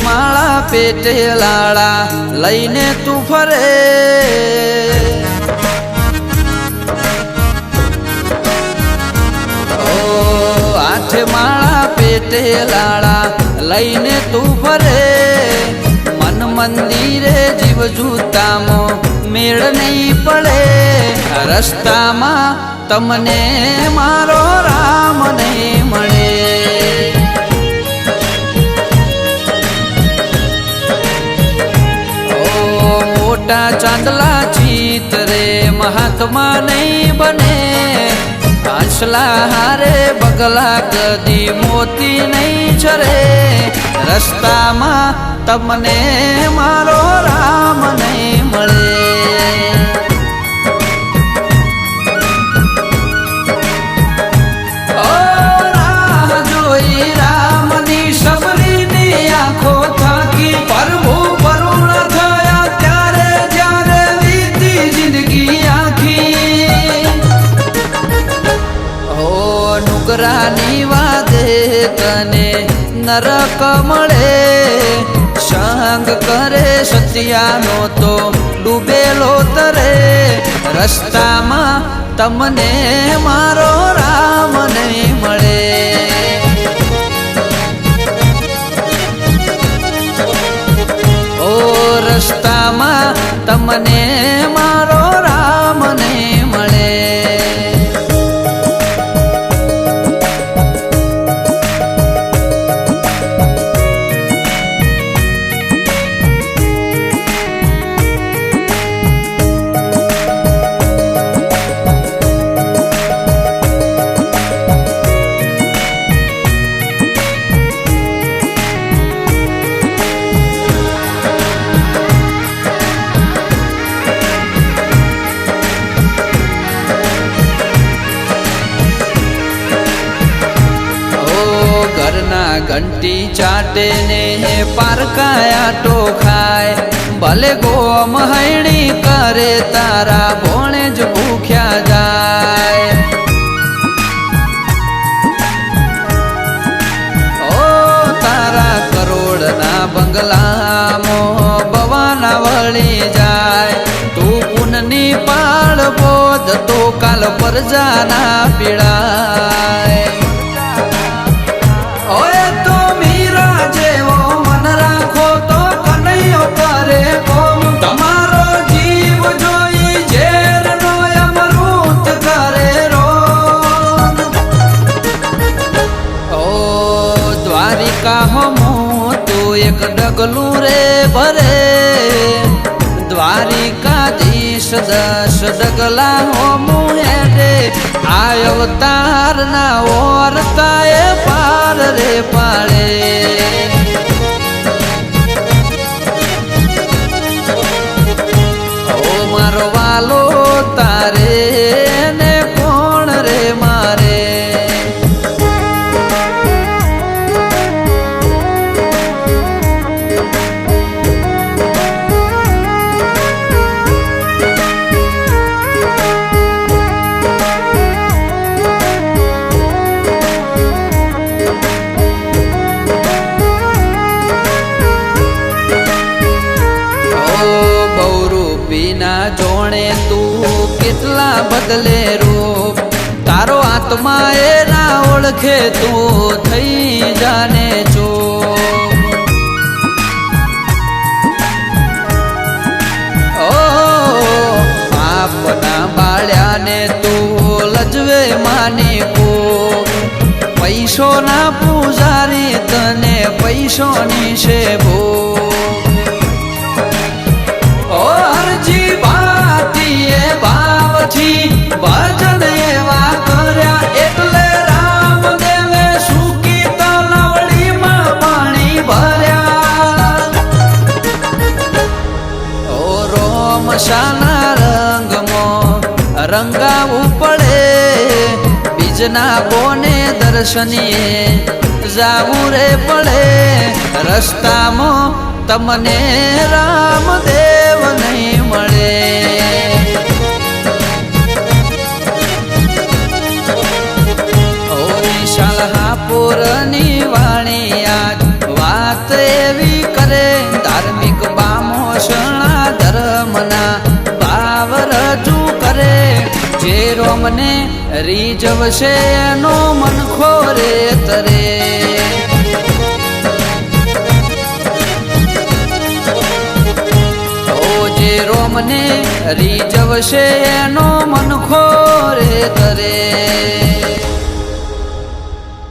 માળા પેટે લાળા લઈને તું ફરે, આઠે માળા પેટે લાળા લઈને તું ફરે, મન મંદિરે જીવ જૂતામાં મેળ નહીં પડે, રસ્તામાં તમને મારો રામ નહીં મળે. મોટા ચાંદલા ચિતરે મહાત્મા નહીં બને, આંસલા હારે બગલા કદી મોતી નહીં ચરે, રસ્તામાં તમને મારો રામ નહીં મળે. ઓ રાહ જોઈ રામની સબરીની આંખો થાકી, પ્રભુ પરુણ થયા ત્યારે જ્યારે વીતી જિંદગી આખી. નુગરાની વાદે તને નરક મળે, સંગ કરે સત્યાનો તો ડૂબેલો તરે, રસ્તામાં તમને મારો રામ નહીં મળે. ઓ રસ્તામાં તમને મારો રામ નહીં મળે. ઘંટી ચાટે ને પારકાયા ટો ખાય, ભલે ગોમ હૈણી કરે તારા ભોણે જ ભૂખ્યા જાય. ઓ તારા કરોડના બંગલામાં બવાના વળી જાય, તું પુનની પાળ બોધ તો કાલ પરજાના પીડાય. એક ડગલું રે ભરે, દ્વારિકાધીશ 10 ડગલા હો મુહેરે, આ અવતાર ના ઓરતા એ પાર રે પાડે. ઓ મારો વાલો તારે ને કોણ રે મારે. ના જોણે તું કેટલા બદલે રૂપ, તારો આત્મા એ ના ઓળખે તું થઈ જાને ચોપ. ઓ પાપના બાળ્યાને તું લજવે માની કો, પૈસો ના પૂજારી તને પૈસોની છે ભો. ભજન એવા કર્યા એટલે રામદેવે સૂકી તલવડીમાં પાણી ભર્યા. ઓ રોમશાના રંગમાં રંગાવું પડે, બીજના બોને દર્શનીએ જાવું રે પડે, રસ્તામાં તમને રામદેવ નહીં મળે. શાલહાપુરની વાણી આજ વાત એવી રીઝવશે એનો મન ખોરે તરે. જે રોમને રીઝવશે એનો મન ખોરે તરે.